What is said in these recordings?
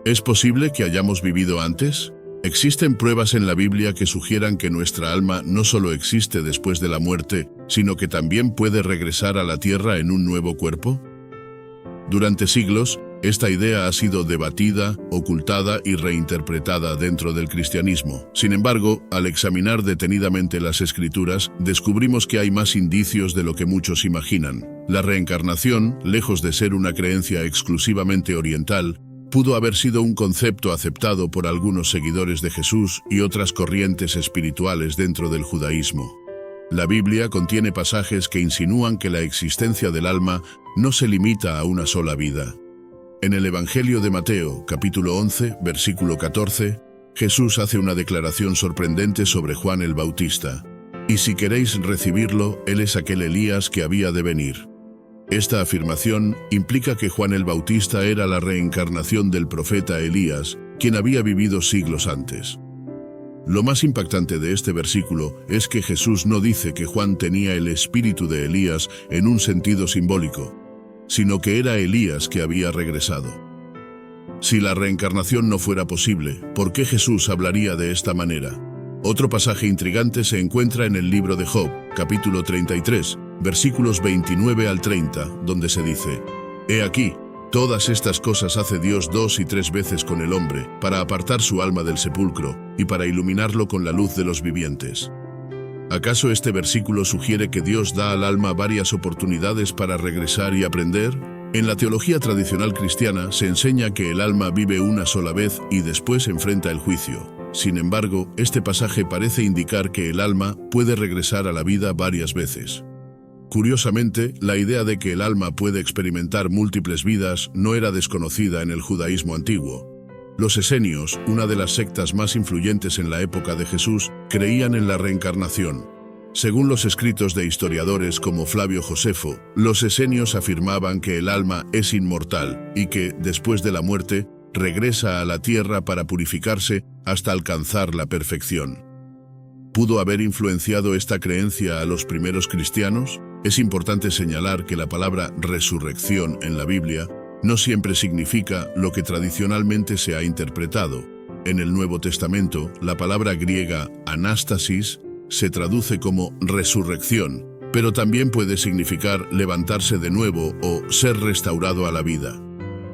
¿Es posible que hayamos vivido antes? ¿Existen pruebas en la Biblia que sugieran que nuestra alma no solo existe después de la muerte, sino que también puede regresar a la tierra en un nuevo cuerpo? Durante siglos, esta idea ha sido debatida, ocultada y reinterpretada dentro del cristianismo. Sin embargo, al examinar detenidamente las Escrituras, descubrimos que hay más indicios de lo que muchos imaginan. La reencarnación, lejos de ser una creencia exclusivamente oriental, pudo haber sido un concepto aceptado por algunos seguidores de Jesús y otras corrientes espirituales dentro del judaísmo. La Biblia contiene pasajes que insinúan que la existencia del alma no se limita a una sola vida. En el Evangelio de Mateo, capítulo 11, versículo 14, Jesús hace una declaración sorprendente sobre Juan el Bautista. Y si queréis recibirlo, él es aquel Elías que había de venir. Esta afirmación implica que Juan el Bautista era la reencarnación del profeta Elías, quien había vivido siglos antes. Lo más impactante de este versículo es que Jesús no dice que Juan tenía el espíritu de Elías en un sentido simbólico, sino que era Elías que había regresado. Si la reencarnación no fuera posible, ¿por qué Jesús hablaría de esta manera? Otro pasaje intrigante se encuentra en el libro de Job, capítulo 33, versículos 29 al 30, donde se dice: He aquí, todas estas cosas hace Dios 2 y 3 veces con el hombre, para apartar su alma del sepulcro, y para iluminarlo con la luz de los vivientes. ¿Acaso este versículo sugiere que Dios da al alma varias oportunidades para regresar y aprender? En la teología tradicional cristiana se enseña que el alma vive una sola vez y después enfrenta el juicio. Sin embargo, este pasaje parece indicar que el alma puede regresar a la vida varias veces. Curiosamente, la idea de que el alma puede experimentar múltiples vidas no era desconocida en el judaísmo antiguo. Los esenios, una de las sectas más influyentes en la época de Jesús, creían en la reencarnación. Según los escritos de historiadores como Flavio Josefo, los esenios afirmaban que el alma es inmortal y que, después de la muerte, regresa a la tierra para purificarse hasta alcanzar la perfección. ¿Pudo haber influenciado esta creencia a los primeros cristianos? Es importante señalar que la palabra resurrección en la Biblia no siempre significa lo que tradicionalmente se ha interpretado. En el Nuevo Testamento, la palabra griega anástasis se traduce como resurrección, pero también puede significar levantarse de nuevo o ser restaurado a la vida.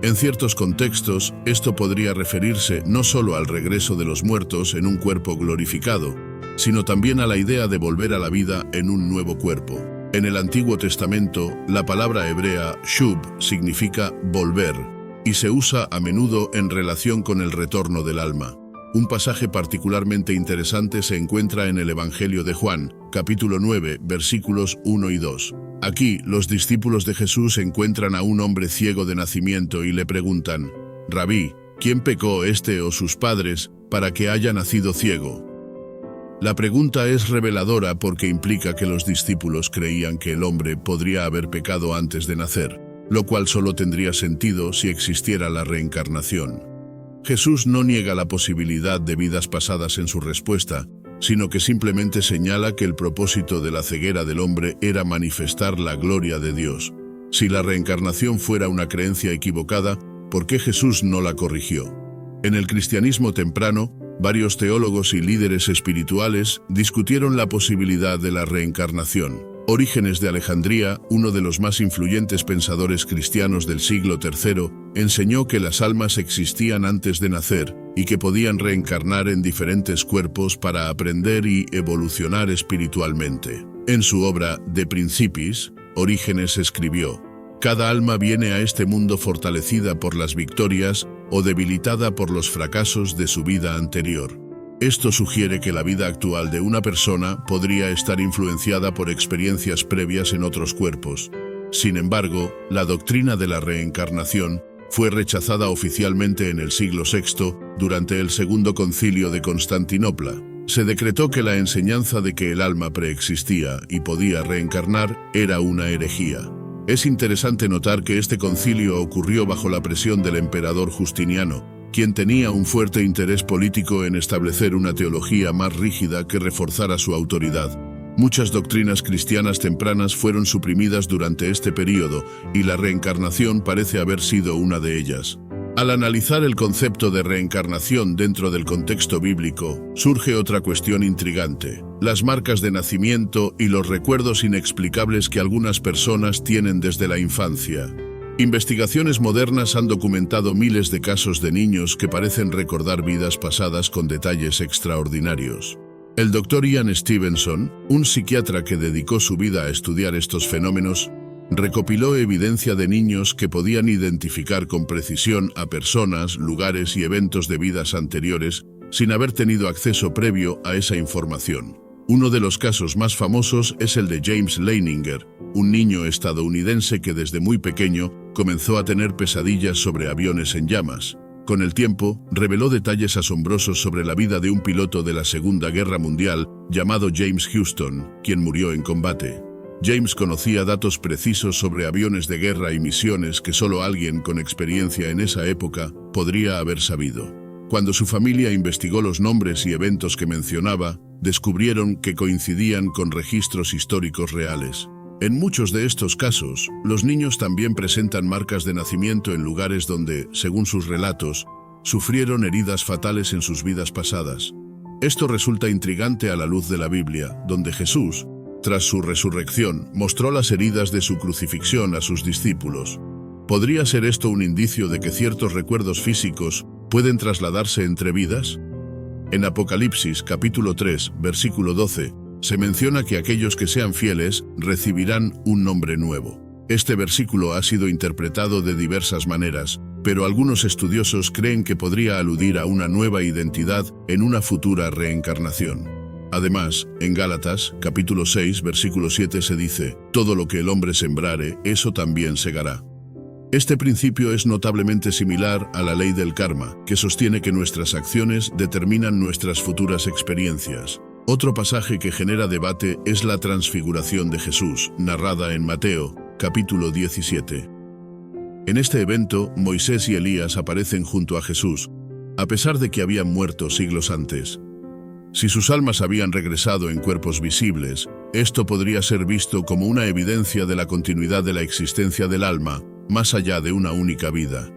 En ciertos contextos, esto podría referirse no solo al regreso de los muertos en un cuerpo glorificado, sino también a la idea de volver a la vida en un nuevo cuerpo. En el Antiguo Testamento, la palabra hebrea shub significa volver, y se usa a menudo en relación con el retorno del alma. Un pasaje particularmente interesante se encuentra en el Evangelio de Juan, capítulo 9, versículos 1 y 2. Aquí, los discípulos de Jesús encuentran a un hombre ciego de nacimiento y le preguntan: Rabí, ¿quién pecó, este o sus padres, para que haya nacido ciego? La pregunta es reveladora porque implica que los discípulos creían que el hombre podría haber pecado antes de nacer, lo cual solo tendría sentido si existiera la reencarnación. Jesús no niega la posibilidad de vidas pasadas en su respuesta, sino que simplemente señala que el propósito de la ceguera del hombre era manifestar la gloria de Dios. Si la reencarnación fuera una creencia equivocada, ¿por qué Jesús no la corrigió? En el cristianismo temprano, varios teólogos y líderes espirituales discutieron la posibilidad de la reencarnación. Orígenes de Alejandría, uno de los más influyentes pensadores cristianos del siglo III, enseñó que las almas existían antes de nacer y que podían reencarnar en diferentes cuerpos para aprender y evolucionar espiritualmente. En su obra De Principiis, Orígenes escribió: Cada alma viene a este mundo fortalecida por las victorias o debilitada por los fracasos de su vida anterior. Esto sugiere que la vida actual de una persona podría estar influenciada por experiencias previas en otros cuerpos. Sin embargo, la doctrina de la reencarnación fue rechazada oficialmente en el siglo VI durante el Segundo Concilio de Constantinopla. Se decretó que la enseñanza de que el alma preexistía y podía reencarnar era una herejía. Es interesante notar que este concilio ocurrió bajo la presión del emperador Justiniano, quien tenía un fuerte interés político en establecer una teología más rígida que reforzara su autoridad. Muchas doctrinas cristianas tempranas fueron suprimidas durante este período, y la reencarnación parece haber sido una de ellas. Al analizar el concepto de reencarnación dentro del contexto bíblico, surge otra cuestión intrigante: las marcas de nacimiento y los recuerdos inexplicables que algunas personas tienen desde la infancia. Investigaciones modernas han documentado miles de casos de niños que parecen recordar vidas pasadas con detalles extraordinarios. El Dr. Ian Stevenson, un psiquiatra que dedicó su vida a estudiar estos fenómenos, recopiló evidencia de niños que podían identificar con precisión a personas, lugares y eventos de vidas anteriores sin haber tenido acceso previo a esa información. Uno de los casos más famosos es el de James Leininger, un niño estadounidense que desde muy pequeño comenzó a tener pesadillas sobre aviones en llamas. Con el tiempo, reveló detalles asombrosos sobre la vida de un piloto de la Segunda Guerra Mundial llamado James Houston, quien murió en combate. James conocía datos precisos sobre aviones de guerra y misiones que solo alguien con experiencia en esa época podría haber sabido. Cuando su familia investigó los nombres y eventos que mencionaba, descubrieron que coincidían con registros históricos reales. En muchos de estos casos, los niños también presentan marcas de nacimiento en lugares donde, según sus relatos, sufrieron heridas fatales en sus vidas pasadas. Esto resulta intrigante a la luz de la Biblia, donde Jesús, tras su resurrección, mostró las heridas de su crucifixión a sus discípulos. ¿Podría ser esto un indicio de que ciertos recuerdos físicos pueden trasladarse entre vidas? En Apocalipsis, capítulo 3, versículo 12, se menciona que aquellos que sean fieles recibirán un nombre nuevo. Este versículo ha sido interpretado de diversas maneras, pero algunos estudiosos creen que podría aludir a una nueva identidad en una futura reencarnación. Además, en Gálatas, capítulo 6, versículo 7 se dice: «Todo lo que el hombre sembrare, eso también segará». Este principio es notablemente similar a la ley del karma, que sostiene que nuestras acciones determinan nuestras futuras experiencias. Otro pasaje que genera debate es la transfiguración de Jesús, narrada en Mateo, capítulo 17. En este evento, Moisés y Elías aparecen junto a Jesús, a pesar de que habían muerto siglos antes. Si sus almas habían regresado en cuerpos visibles, esto podría ser visto como una evidencia de la continuidad de la existencia del alma, más allá de una única vida.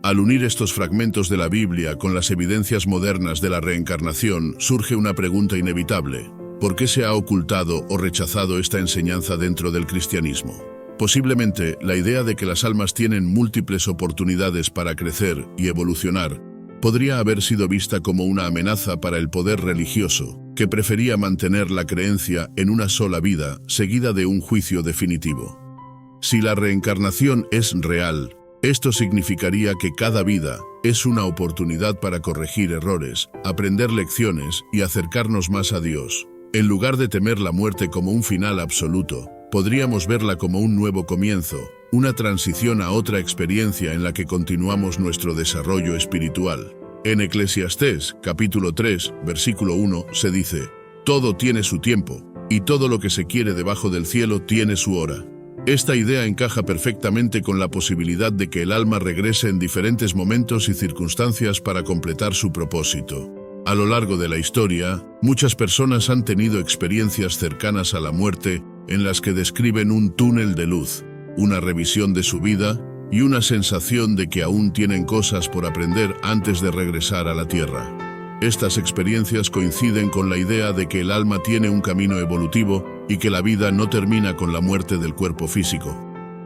Al unir estos fragmentos de la Biblia con las evidencias modernas de la reencarnación, surge una pregunta inevitable: ¿por qué se ha ocultado o rechazado esta enseñanza dentro del cristianismo? Posiblemente, la idea de que las almas tienen múltiples oportunidades para crecer y evolucionar podría haber sido vista como una amenaza para el poder religioso, que prefería mantener la creencia en una sola vida, seguida de un juicio definitivo. Si la reencarnación es real, esto significaría que cada vida es una oportunidad para corregir errores, aprender lecciones y acercarnos más a Dios. En lugar de temer la muerte como un final absoluto, podríamos verla como un nuevo comienzo, una transición a otra experiencia en la que continuamos nuestro desarrollo espiritual. En Eclesiastés, capítulo 3, versículo 1, se dice: «Todo tiene su tiempo, y todo lo que se quiere debajo del cielo tiene su hora». Esta idea encaja perfectamente con la posibilidad de que el alma regrese en diferentes momentos y circunstancias para completar su propósito. A lo largo de la historia, muchas personas han tenido experiencias cercanas a la muerte en las que describen un túnel de luz, una revisión de su vida y una sensación de que aún tienen cosas por aprender antes de regresar a la tierra. Estas experiencias coinciden con la idea de que el alma tiene un camino evolutivo y que la vida no termina con la muerte del cuerpo físico.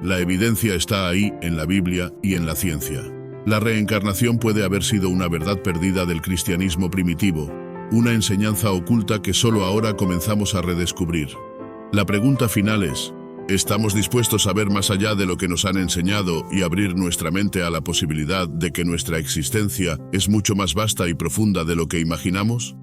La evidencia está ahí, en la Biblia y en la ciencia. La reencarnación puede haber sido una verdad perdida del cristianismo primitivo, una enseñanza oculta que solo ahora comenzamos a redescubrir. La pregunta final es: ¿estamos dispuestos a ver más allá de lo que nos han enseñado y abrir nuestra mente a la posibilidad de que nuestra existencia es mucho más vasta y profunda de lo que imaginamos?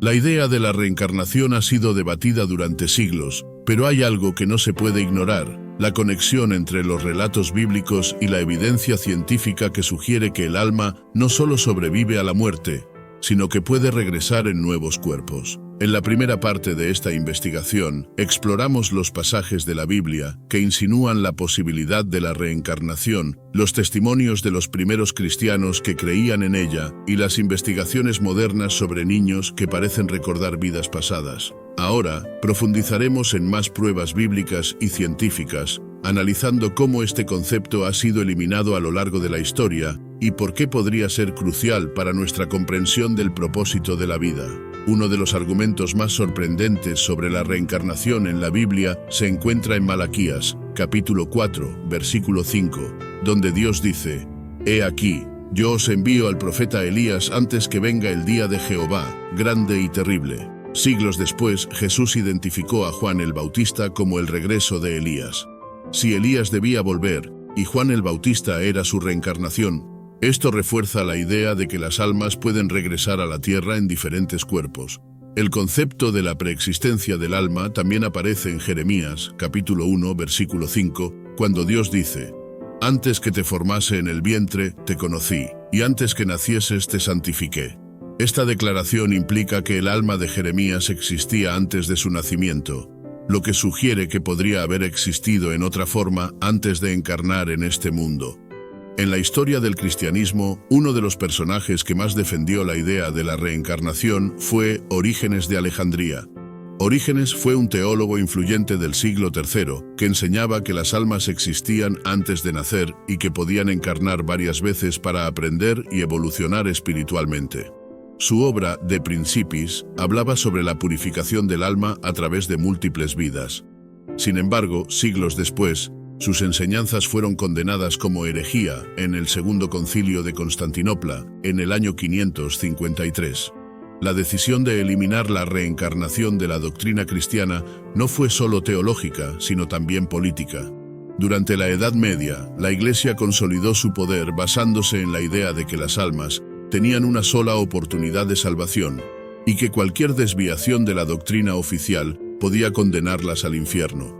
La idea de la reencarnación ha sido debatida durante siglos, pero hay algo que no se puede ignorar: la conexión entre los relatos bíblicos y la evidencia científica que sugiere que el alma no solo sobrevive a la muerte, sino que puede regresar en nuevos cuerpos. En la primera parte de esta investigación, exploramos los pasajes de la Biblia que insinúan la posibilidad de la reencarnación, los testimonios de los primeros cristianos que creían en ella y las investigaciones modernas sobre niños que parecen recordar vidas pasadas. Ahora, profundizaremos en más pruebas bíblicas y científicas, analizando cómo este concepto ha sido eliminado a lo largo de la historia y por qué podría ser crucial para nuestra comprensión del propósito de la vida. Uno de los argumentos más sorprendentes sobre la reencarnación en la Biblia se encuentra en Malaquías, capítulo 4, versículo 5, donde Dios dice: «He aquí, yo os envío al profeta Elías antes que venga el día de Jehová, grande y terrible». Siglos después, Jesús identificó a Juan el Bautista como el regreso de Elías. Si Elías debía volver, y Juan el Bautista era su reencarnación, esto refuerza la idea de que las almas pueden regresar a la tierra en diferentes cuerpos. El concepto de la preexistencia del alma también aparece en Jeremías, capítulo 1, versículo 5, cuando Dios dice: «Antes que te formase en el vientre, te conocí, y antes que nacieses te santifiqué». Esta declaración implica que el alma de Jeremías existía antes de su nacimiento, lo que sugiere que podría haber existido en otra forma antes de encarnar en este mundo. En la historia del cristianismo, uno de los personajes que más defendió la idea de la reencarnación fue Orígenes de Alejandría. Orígenes fue un teólogo influyente del siglo III que enseñaba que las almas existían antes de nacer y que podían encarnar varias veces para aprender y evolucionar espiritualmente. Su obra, De Principis, hablaba sobre la purificación del alma a través de múltiples vidas. Sin embargo, siglos después, sus enseñanzas fueron condenadas como herejía en el Segundo Concilio de Constantinopla, en el año 553. La decisión de eliminar la reencarnación de la doctrina cristiana no fue solo teológica, sino también política. Durante la Edad Media, la Iglesia consolidó su poder basándose en la idea de que las almas tenían una sola oportunidad de salvación y que cualquier desviación de la doctrina oficial podía condenarlas al infierno.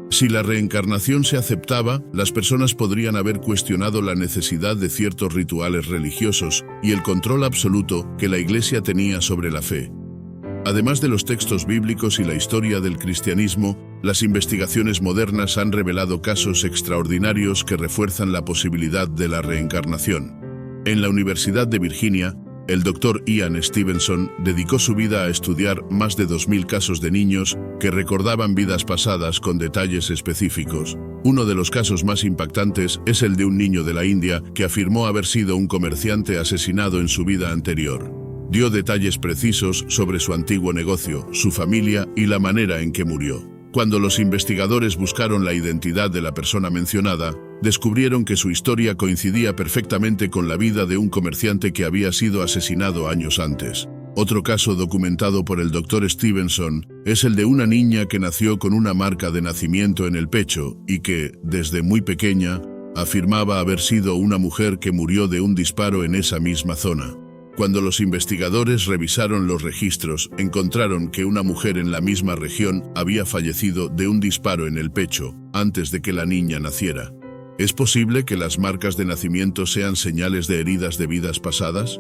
Si la reencarnación se aceptaba, las personas podrían haber cuestionado la necesidad de ciertos rituales religiosos y el control absoluto que la Iglesia tenía sobre la fe. Además de los textos bíblicos y la historia del cristianismo, las investigaciones modernas han revelado casos extraordinarios que refuerzan la posibilidad de la reencarnación. En la Universidad de Virginia, el Dr. Ian Stevenson dedicó su vida a estudiar más de 2000 casos de niños que recordaban vidas pasadas con detalles específicos. Uno de los casos más impactantes es el de un niño de la India que afirmó haber sido un comerciante asesinado en su vida anterior. Dio detalles precisos sobre su antiguo negocio, su familia y la manera en que murió. Cuando los investigadores buscaron la identidad de la persona mencionada, descubrieron que su historia coincidía perfectamente con la vida de un comerciante que había sido asesinado años antes. Otro caso documentado por el Dr. Stevenson es el de una niña que nació con una marca de nacimiento en el pecho y que, desde muy pequeña, afirmaba haber sido una mujer que murió de un disparo en esa misma zona. Cuando los investigadores revisaron los registros, encontraron que una mujer en la misma región había fallecido de un disparo en el pecho antes de que la niña naciera. ¿Es posible que las marcas de nacimiento sean señales de heridas de vidas pasadas?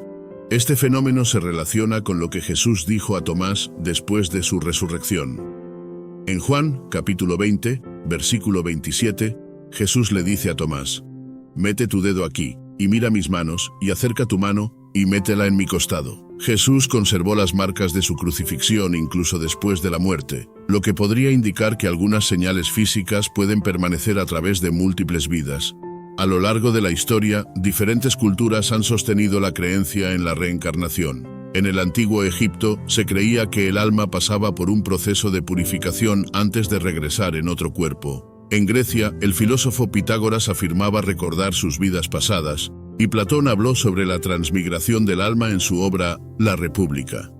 Este fenómeno se relaciona con lo que Jesús dijo a Tomás después de su resurrección. En Juan, capítulo 20, versículo 27, Jesús le dice a Tomás: «Mete tu dedo aquí, y mira mis manos, y acerca tu mano, y métela en mi costado». Jesús conservó las marcas de su crucifixión incluso después de la muerte, lo que podría indicar que algunas señales físicas pueden permanecer a través de múltiples vidas. A lo largo de la historia, diferentes culturas han sostenido la creencia en la reencarnación. En el antiguo Egipto, se creía que el alma pasaba por un proceso de purificación antes de regresar en otro cuerpo. En Grecia, el filósofo Pitágoras afirmaba recordar sus vidas pasadas, y Platón habló sobre la transmigración del alma en su obra La República.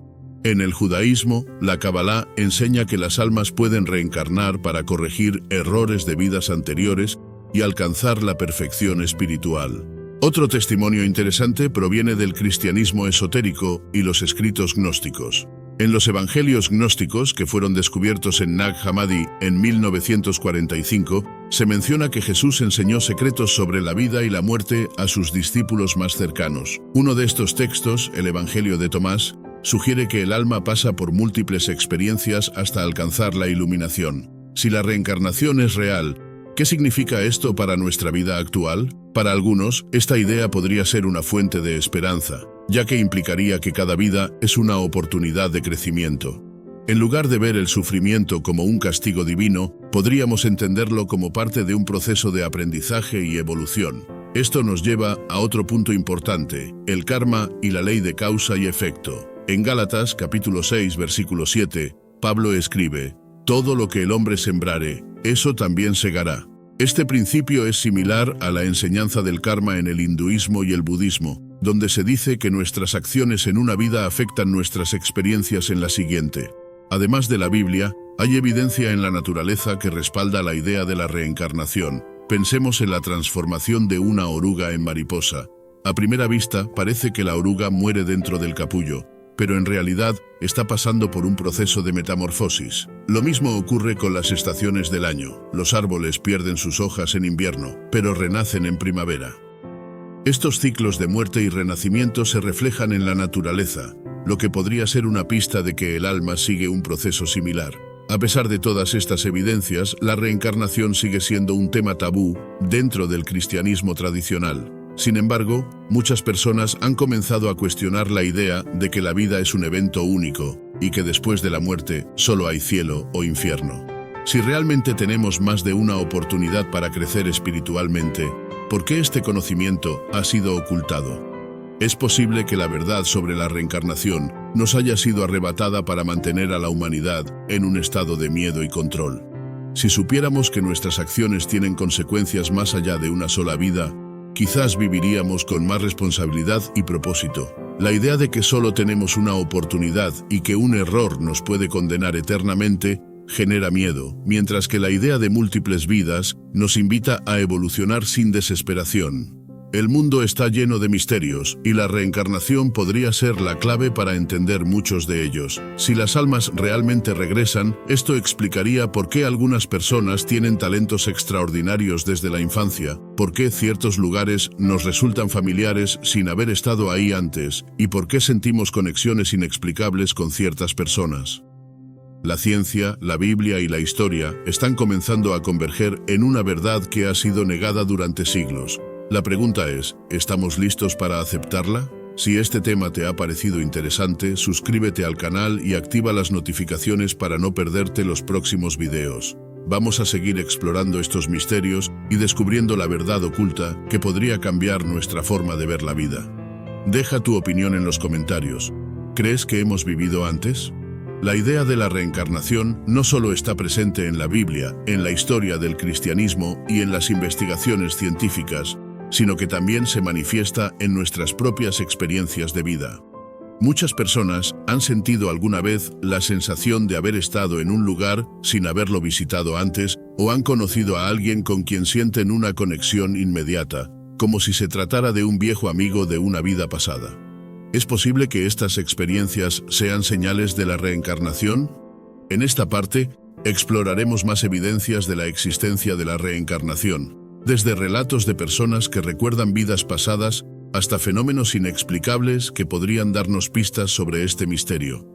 En el judaísmo, la Kabbalah enseña que las almas pueden reencarnar para corregir errores de vidas anteriores y alcanzar la perfección espiritual. Otro testimonio interesante proviene del cristianismo esotérico y los escritos gnósticos. En los evangelios gnósticos, que fueron descubiertos en Nag Hammadi en 1945, se menciona que Jesús enseñó secretos sobre la vida y la muerte a sus discípulos más cercanos. Uno de estos textos, el Evangelio de Tomás, sugiere que el alma pasa por múltiples experiencias hasta alcanzar la iluminación. Si la reencarnación es real, ¿qué significa esto para nuestra vida actual? Para algunos, esta idea podría ser una fuente de esperanza, ya que implicaría que cada vida es una oportunidad de crecimiento. En lugar de ver el sufrimiento como un castigo divino, podríamos entenderlo como parte de un proceso de aprendizaje y evolución. Esto nos lleva a otro punto importante, el karma y la ley de causa y efecto. En Gálatas, capítulo 6, versículo 7, Pablo escribe: «Todo lo que el hombre sembrare, eso también segará». Este principio es similar a la enseñanza del karma en el hinduismo y el budismo, donde se dice que nuestras acciones en una vida afectan nuestras experiencias en la siguiente. Además de la Biblia, hay evidencia en la naturaleza que respalda la idea de la reencarnación. Pensemos en la transformación de una oruga en mariposa. A primera vista, parece que la oruga muere dentro del capullo, pero en realidad está pasando por un proceso de metamorfosis. Lo mismo ocurre con las estaciones del año. Los árboles pierden sus hojas en invierno, pero renacen en primavera. Estos ciclos de muerte y renacimiento se reflejan en la naturaleza, lo que podría ser una pista de que el alma sigue un proceso similar. A pesar de todas estas evidencias, la reencarnación sigue siendo un tema tabú dentro del cristianismo tradicional. Sin embargo, muchas personas han comenzado a cuestionar la idea de que la vida es un evento único y que después de la muerte solo hay cielo o infierno. Si realmente tenemos más de una oportunidad para crecer espiritualmente, ¿por qué este conocimiento ha sido ocultado? Es posible que la verdad sobre la reencarnación nos haya sido arrebatada para mantener a la humanidad en un estado de miedo y control. Si supiéramos que nuestras acciones tienen consecuencias más allá de una sola vida, quizás viviríamos con más responsabilidad y propósito. La idea de que solo tenemos una oportunidad y que un error nos puede condenar eternamente genera miedo, mientras que la idea de múltiples vidas nos invita a evolucionar sin desesperación. El mundo está lleno de misterios, y la reencarnación podría ser la clave para entender muchos de ellos. Si las almas realmente regresan, esto explicaría por qué algunas personas tienen talentos extraordinarios desde la infancia, por qué ciertos lugares nos resultan familiares sin haber estado ahí antes, y por qué sentimos conexiones inexplicables con ciertas personas. La ciencia, la Biblia y la historia están comenzando a converger en una verdad que ha sido negada durante siglos. La pregunta es, ¿estamos listos para aceptarla? Si este tema te ha parecido interesante, suscríbete al canal y activa las notificaciones para no perderte los próximos videos. Vamos a seguir explorando estos misterios y descubriendo la verdad oculta que podría cambiar nuestra forma de ver la vida. Deja tu opinión en los comentarios. ¿Crees que hemos vivido antes? La idea de la reencarnación no solo está presente en la Biblia, en la historia del cristianismo y en las investigaciones científicas, sino que también se manifiesta en nuestras propias experiencias de vida. Muchas personas han sentido alguna vez la sensación de haber estado en un lugar sin haberlo visitado antes, o han conocido a alguien con quien sienten una conexión inmediata, como si se tratara de un viejo amigo de una vida pasada. ¿Es posible que estas experiencias sean señales de la reencarnación? En esta parte, exploraremos más evidencias de la existencia de la reencarnación, desde relatos de personas que recuerdan vidas pasadas hasta fenómenos inexplicables que podrían darnos pistas sobre este misterio.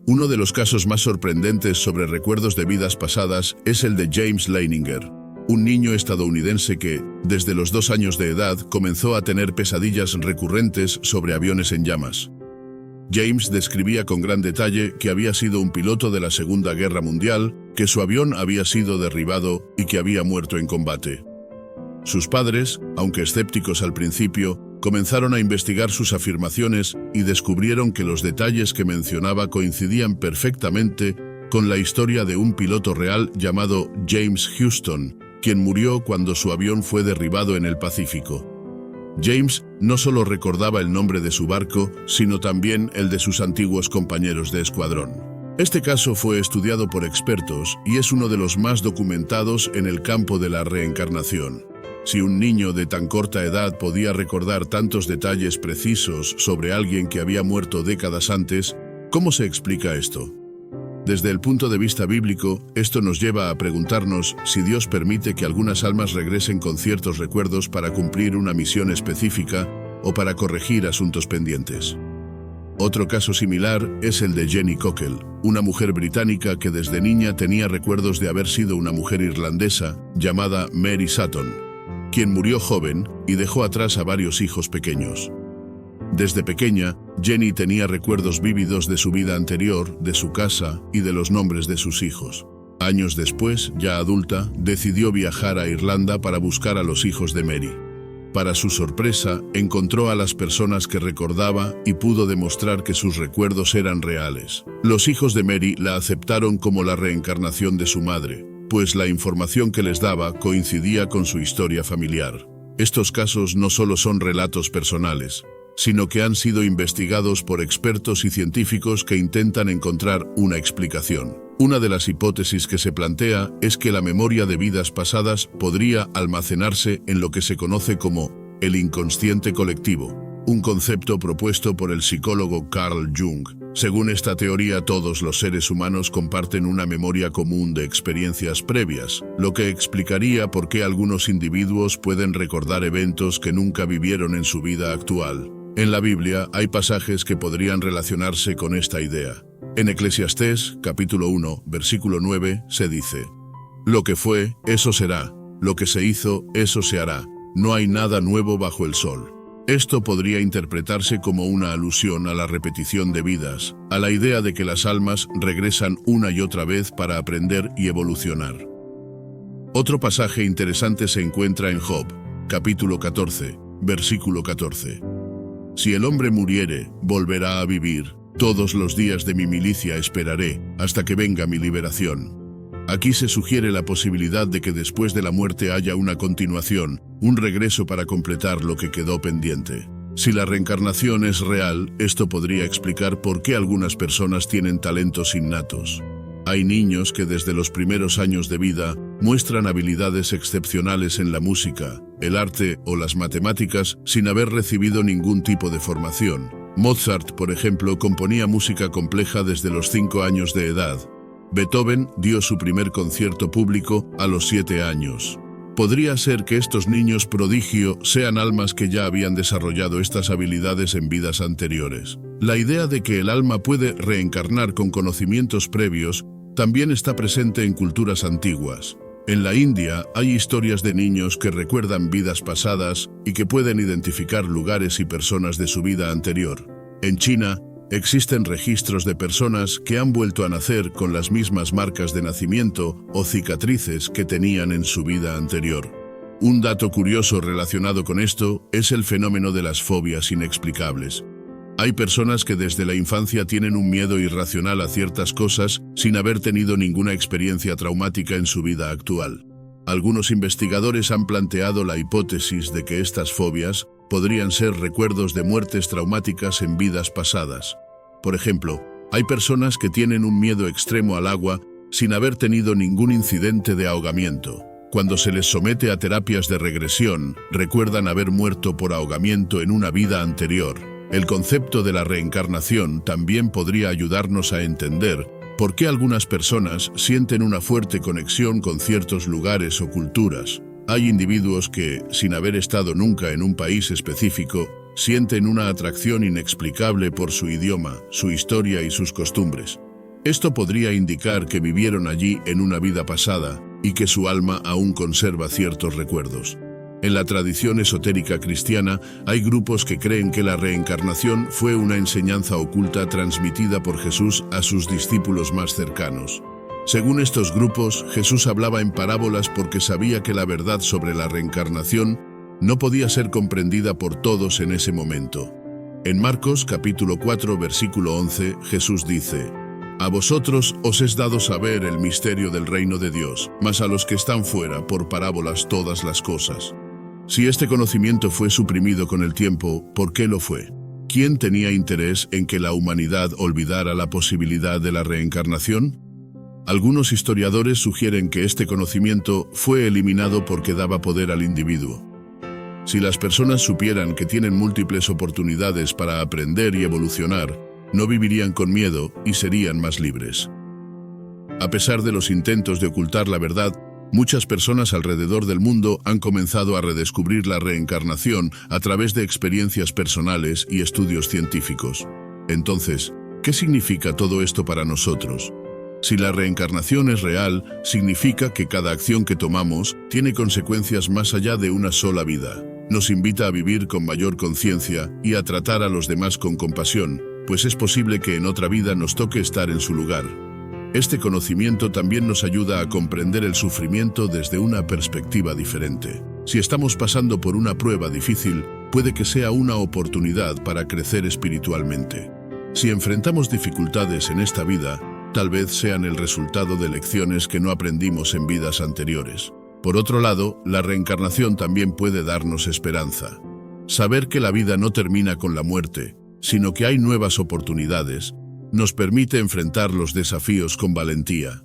Uno de los casos más sorprendentes sobre recuerdos de vidas pasadas es el de James Leininger, un niño estadounidense que, desde los 2 años de edad, comenzó a tener pesadillas recurrentes sobre aviones en llamas. James describía con gran detalle que había sido un piloto de la Segunda Guerra Mundial, que su avión había sido derribado y que había muerto en combate. Sus padres, aunque escépticos al principio, comenzaron a investigar sus afirmaciones y descubrieron que los detalles que mencionaba coincidían perfectamente con la historia de un piloto real llamado James Houston, quien murió cuando su avión fue derribado en el Pacífico. James no solo recordaba el nombre de su barco, sino también el de sus antiguos compañeros de escuadrón. Este caso fue estudiado por expertos y es uno de los más documentados en el campo de la reencarnación. Si un niño de tan corta edad podía recordar tantos detalles precisos sobre alguien que había muerto décadas antes, ¿cómo se explica esto? Desde el punto de vista bíblico, esto nos lleva a preguntarnos si Dios permite que algunas almas regresen con ciertos recuerdos para cumplir una misión específica o para corregir asuntos pendientes. Otro caso similar es el de Jenny Cockell, una mujer británica que desde niña tenía recuerdos de haber sido una mujer irlandesa llamada Mary Sutton, quien murió joven y dejó atrás a varios hijos pequeños. Desde pequeña, Jenny tenía recuerdos vívidos de su vida anterior, de su casa y de los nombres de sus hijos. Años después, ya adulta, decidió viajar a Irlanda para buscar a los hijos de Mary. Para su sorpresa, encontró a las personas que recordaba y pudo demostrar que sus recuerdos eran reales. Los hijos de Mary la aceptaron como la reencarnación de su madre, pues la información que les daba coincidía con su historia familiar. Estos casos no solo son relatos personales, sino que han sido investigados por expertos y científicos que intentan encontrar una explicación. Una de las hipótesis que se plantea es que la memoria de vidas pasadas podría almacenarse en lo que se conoce como el inconsciente colectivo, un concepto propuesto por el psicólogo Carl Jung. Según esta teoría, todos los seres humanos comparten una memoria común de experiencias previas, lo que explicaría por qué algunos individuos pueden recordar eventos que nunca vivieron en su vida actual. En la Biblia hay pasajes que podrían relacionarse con esta idea. En Eclesiastés, capítulo 1, versículo 9, se dice: «Lo que fue, eso será; lo que se hizo, eso se hará. No hay nada nuevo bajo el sol». Esto podría interpretarse como una alusión a la repetición de vidas, a la idea de que las almas regresan una y otra vez para aprender y evolucionar. Otro pasaje interesante se encuentra en Job, capítulo 14, versículo 14. «Si el hombre muriere, volverá a vivir. Todos los días de mi milicia esperaré, hasta que venga mi liberación». Aquí se sugiere la posibilidad de que después de la muerte haya una continuación, un regreso para completar lo que quedó pendiente. Si la reencarnación es real, esto podría explicar por qué algunas personas tienen talentos innatos. Hay niños que desde los primeros años de vida muestran habilidades excepcionales en la música, el arte o las matemáticas sin haber recibido ningún tipo de formación. Mozart, por ejemplo, componía música compleja desde los 5 años de edad. Beethoven dio su primer concierto público a los 7 años. Podría ser que estos niños prodigio sean almas que ya habían desarrollado estas habilidades en vidas anteriores. La idea de que el alma puede reencarnar con conocimientos previos también está presente en culturas antiguas. En la India hay historias de niños que recuerdan vidas pasadas y que pueden identificar lugares y personas de su vida anterior. En China, existen registros de personas que han vuelto a nacer con las mismas marcas de nacimiento o cicatrices que tenían en su vida anterior. Un dato curioso relacionado con esto es el fenómeno de las fobias inexplicables. Hay personas que desde la infancia tienen un miedo irracional a ciertas cosas sin haber tenido ninguna experiencia traumática en su vida actual. Algunos investigadores han planteado la hipótesis de que estas fobias podrían ser recuerdos de muertes traumáticas en vidas pasadas. Por ejemplo, hay personas que tienen un miedo extremo al agua sin haber tenido ningún incidente de ahogamiento. Cuando se les somete a terapias de regresión, recuerdan haber muerto por ahogamiento en una vida anterior. El concepto de la reencarnación también podría ayudarnos a entender por qué algunas personas sienten una fuerte conexión con ciertos lugares o culturas. Hay individuos que, sin haber estado nunca en un país específico, sienten una atracción inexplicable por su idioma, su historia y sus costumbres. Esto podría indicar que vivieron allí en una vida pasada y que su alma aún conserva ciertos recuerdos. En la tradición esotérica cristiana hay grupos que creen que la reencarnación fue una enseñanza oculta transmitida por Jesús a sus discípulos más cercanos. Según estos grupos, Jesús hablaba en parábolas porque sabía que la verdad sobre la reencarnación no podía ser comprendida por todos en ese momento. En Marcos capítulo 4 versículo 11, Jesús dice: «A vosotros os es dado saber el misterio del reino de Dios, mas a los que están fuera por parábolas todas las cosas». Si este conocimiento fue suprimido con el tiempo, ¿por qué lo fue? ¿Quién tenía interés en que la humanidad olvidara la posibilidad de la reencarnación? Algunos historiadores sugieren que este conocimiento fue eliminado porque daba poder al individuo. Si las personas supieran que tienen múltiples oportunidades para aprender y evolucionar, no vivirían con miedo y serían más libres. A pesar de los intentos de ocultar la verdad, muchas personas alrededor del mundo han comenzado a redescubrir la reencarnación a través de experiencias personales y estudios científicos. Entonces, ¿qué significa todo esto para nosotros? Si la reencarnación es real, significa que cada acción que tomamos tiene consecuencias más allá de una sola vida. Nos invita a vivir con mayor conciencia y a tratar a los demás con compasión, pues es posible que en otra vida nos toque estar en su lugar. Este conocimiento también nos ayuda a comprender el sufrimiento desde una perspectiva diferente. Si estamos pasando por una prueba difícil, puede que sea una oportunidad para crecer espiritualmente. Si enfrentamos dificultades en esta vida, tal vez sean el resultado de lecciones que no aprendimos en vidas anteriores. Por otro lado, la reencarnación también puede darnos esperanza. Saber que la vida no termina con la muerte, sino que hay nuevas oportunidades, nos permite enfrentar los desafíos con valentía.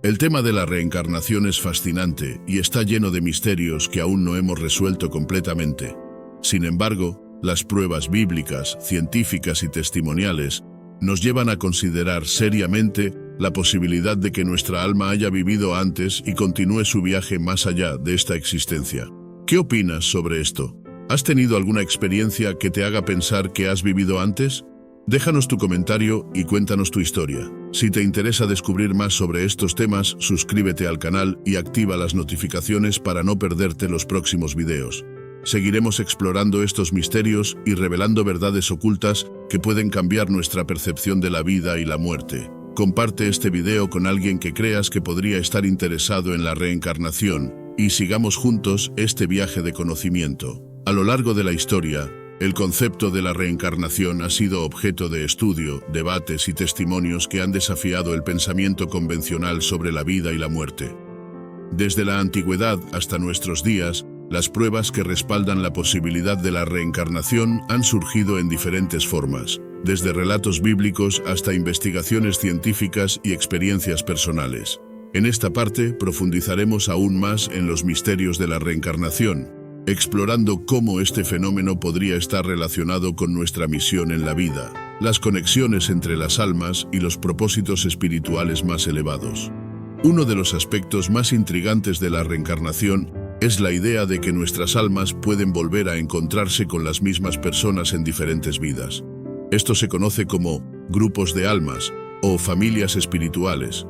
El tema de la reencarnación es fascinante y está lleno de misterios que aún no hemos resuelto completamente. Sin embargo, las pruebas bíblicas, científicas y testimoniales nos llevan a considerar seriamente la posibilidad de que nuestra alma haya vivido antes y continúe su viaje más allá de esta existencia. ¿Qué opinas sobre esto? ¿Has tenido alguna experiencia que te haga pensar que has vivido antes? Déjanos tu comentario y cuéntanos tu historia. Si te interesa descubrir más sobre estos temas, suscríbete al canal y activa las notificaciones para no perderte los próximos videos. Seguiremos explorando estos misterios y revelando verdades ocultas que pueden cambiar nuestra percepción de la vida y la muerte. Comparte este video con alguien que creas que podría estar interesado en la reencarnación y sigamos juntos este viaje de conocimiento. A lo largo de la historia, el concepto de la reencarnación ha sido objeto de estudio, debates y testimonios que han desafiado el pensamiento convencional sobre la vida y la muerte. Desde la antigüedad hasta nuestros días, las pruebas que respaldan la posibilidad de la reencarnación han surgido en diferentes formas, desde relatos bíblicos hasta investigaciones científicas y experiencias personales. En esta parte profundizaremos aún más en los misterios de la reencarnación, explorando cómo este fenómeno podría estar relacionado con nuestra misión en la vida, las conexiones entre las almas y los propósitos espirituales más elevados. Uno de los aspectos más intrigantes de la reencarnación es la idea de que nuestras almas pueden volver a encontrarse con las mismas personas en diferentes vidas. Esto se conoce como grupos de almas o familias espirituales.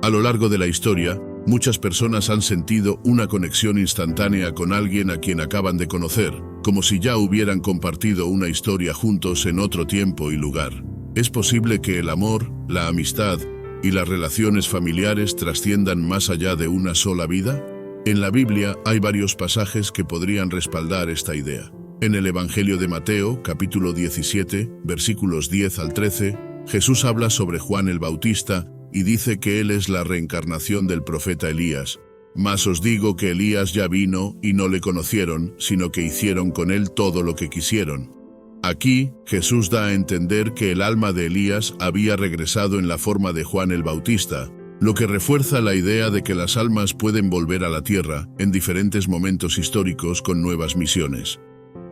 A lo largo de la historia, muchas personas han sentido una conexión instantánea con alguien a quien acaban de conocer, como si ya hubieran compartido una historia juntos en otro tiempo y lugar. ¿Es posible que el amor, la amistad y las relaciones familiares trasciendan más allá de una sola vida? En la Biblia hay varios pasajes que podrían respaldar esta idea. En el Evangelio de Mateo, capítulo 17, versículos 10 al 13, Jesús habla sobre Juan el Bautista y dice que él es la reencarnación del profeta Elías. Mas os digo que Elías ya vino y no le conocieron, sino que hicieron con él todo lo que quisieron. Aquí, Jesús da a entender que el alma de Elías había regresado en la forma de Juan el Bautista, lo que refuerza la idea de que las almas pueden volver a la tierra en diferentes momentos históricos con nuevas misiones.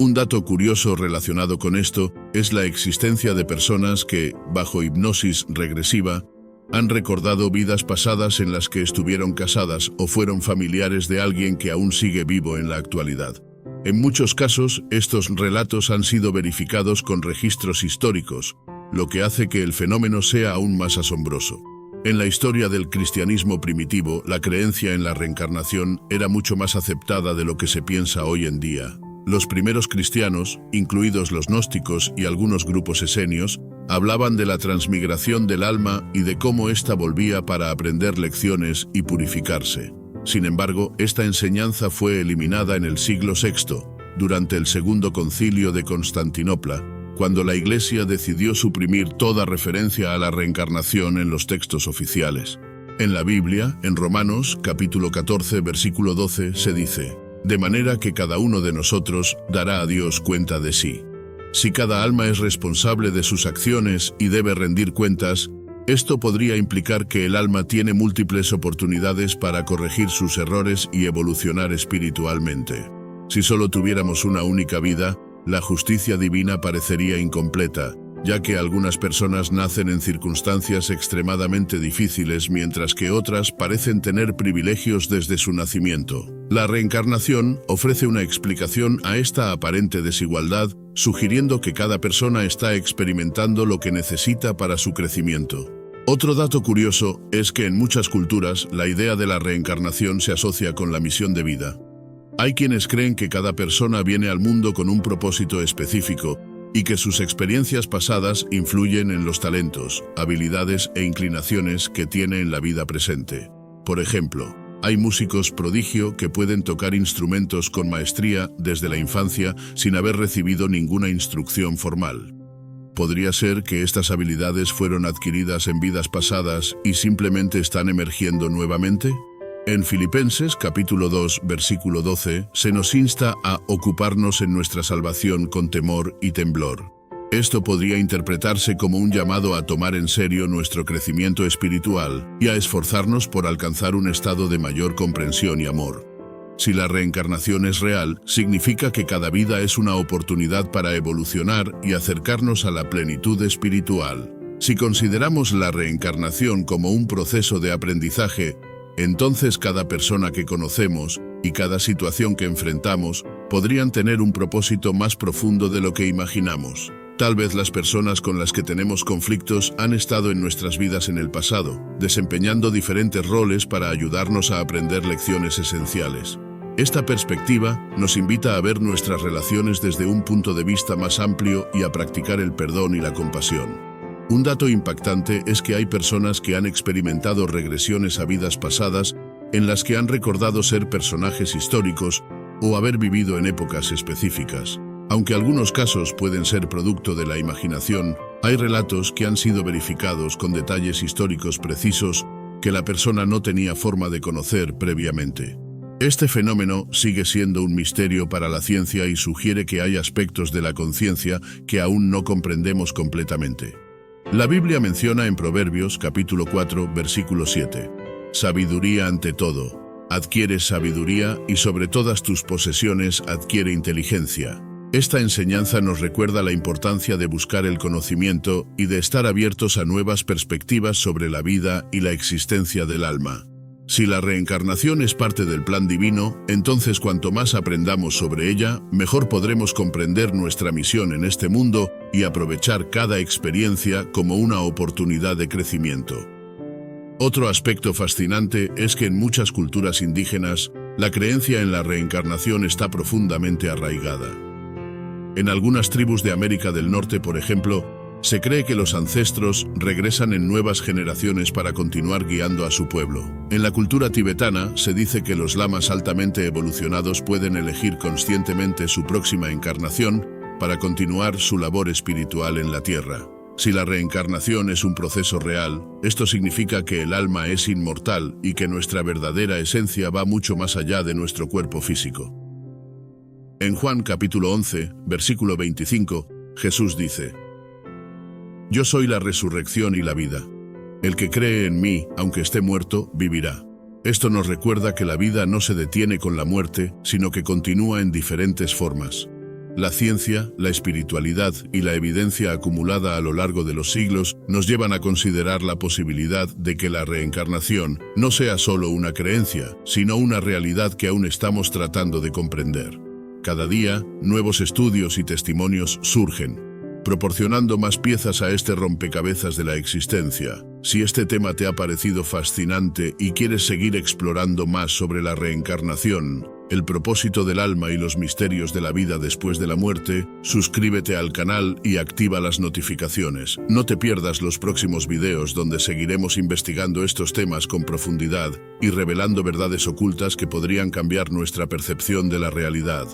Un dato curioso relacionado con esto es la existencia de personas que, bajo hipnosis regresiva, han recordado vidas pasadas en las que estuvieron casadas o fueron familiares de alguien que aún sigue vivo en la actualidad. En muchos casos, estos relatos han sido verificados con registros históricos, lo que hace que el fenómeno sea aún más asombroso. En la historia del cristianismo primitivo, la creencia en la reencarnación era mucho más aceptada de lo que se piensa hoy en día. Los primeros cristianos, incluidos los gnósticos y algunos grupos esenios, hablaban de la transmigración del alma y de cómo ésta volvía para aprender lecciones y purificarse. Sin embargo, esta enseñanza fue eliminada en el siglo VI, durante el Segundo Concilio de Constantinopla, cuando la Iglesia decidió suprimir toda referencia a la reencarnación en los textos oficiales. En la Biblia, en Romanos, capítulo 14, versículo 12, se dice: de manera que cada uno de nosotros dará a Dios cuenta de sí. Si cada alma es responsable de sus acciones y debe rendir cuentas, esto podría implicar que el alma tiene múltiples oportunidades para corregir sus errores y evolucionar espiritualmente. Si solo tuviéramos una única vida, la justicia divina parecería incompleta, ya que algunas personas nacen en circunstancias extremadamente difíciles mientras que otras parecen tener privilegios desde su nacimiento. La reencarnación ofrece una explicación a esta aparente desigualdad, sugiriendo que cada persona está experimentando lo que necesita para su crecimiento. Otro dato curioso es que en muchas culturas la idea de la reencarnación se asocia con la misión de vida. Hay quienes creen que cada persona viene al mundo con un propósito específico y que sus experiencias pasadas influyen en los talentos, habilidades e inclinaciones que tiene en la vida presente. Por ejemplo, Hay músicos prodigio que pueden tocar instrumentos con maestría desde la infancia sin haber recibido ninguna instrucción formal. ¿Podría ser que estas habilidades fueron adquiridas en vidas pasadas y simplemente están emergiendo nuevamente? En Filipenses capítulo 2, versículo 12, se nos insta a ocuparnos en nuestra salvación con temor y temblor. Esto podría interpretarse como un llamado a tomar en serio nuestro crecimiento espiritual y a esforzarnos por alcanzar un estado de mayor comprensión y amor. Si la reencarnación es real, significa que cada vida es una oportunidad para evolucionar y acercarnos a la plenitud espiritual. Si consideramos la reencarnación como un proceso de aprendizaje, entonces cada persona que conocemos y cada situación que enfrentamos podrían tener un propósito más profundo de lo que imaginamos. Tal vez las personas con las que tenemos conflictos han estado en nuestras vidas en el pasado, desempeñando diferentes roles para ayudarnos a aprender lecciones esenciales. Esta perspectiva nos invita a ver nuestras relaciones desde un punto de vista más amplio y a practicar el perdón y la compasión. Un dato impactante es que hay personas que han experimentado regresiones a vidas pasadas en las que han recordado ser personajes históricos o haber vivido en épocas específicas. Aunque algunos casos pueden ser producto de la imaginación, hay relatos que han sido verificados con detalles históricos precisos que la persona no tenía forma de conocer previamente. Este fenómeno sigue siendo un misterio para la ciencia y sugiere que hay aspectos de la conciencia que aún no comprendemos completamente. La Biblia menciona en Proverbios capítulo 4, versículo 7, «Sabiduría ante todo, adquiere sabiduría y sobre todas tus posesiones adquiere inteligencia». Esta enseñanza nos recuerda la importancia de buscar el conocimiento y de estar abiertos a nuevas perspectivas sobre la vida y la existencia del alma. Si la reencarnación es parte del plan divino, entonces cuanto más aprendamos sobre ella, mejor podremos comprender nuestra misión en este mundo y aprovechar cada experiencia como una oportunidad de crecimiento. Otro aspecto fascinante es que en muchas culturas indígenas, la creencia en la reencarnación está profundamente arraigada. En algunas tribus de América del Norte, por ejemplo, se cree que los ancestros regresan en nuevas generaciones para continuar guiando a su pueblo. En la cultura tibetana, se dice que los lamas altamente evolucionados pueden elegir conscientemente su próxima encarnación para continuar su labor espiritual en la tierra. Si la reencarnación es un proceso real, esto significa que el alma es inmortal y que nuestra verdadera esencia va mucho más allá de nuestro cuerpo físico. En Juan capítulo 11, versículo 25, Jesús dice: «Yo soy la resurrección y la vida. El que cree en mí, aunque esté muerto, vivirá». Esto nos recuerda que la vida no se detiene con la muerte, sino que continúa en diferentes formas. La ciencia, la espiritualidad y la evidencia acumulada a lo largo de los siglos nos llevan a considerar la posibilidad de que la reencarnación no sea solo una creencia, sino una realidad que aún estamos tratando de comprender. Cada día, nuevos estudios y testimonios surgen, proporcionando más piezas a este rompecabezas de la existencia. Si este tema te ha parecido fascinante y quieres seguir explorando más sobre la reencarnación, el propósito del alma y los misterios de la vida después de la muerte, suscríbete al canal y activa las notificaciones. No te pierdas los próximos videos donde seguiremos investigando estos temas con profundidad y revelando verdades ocultas que podrían cambiar nuestra percepción de la realidad.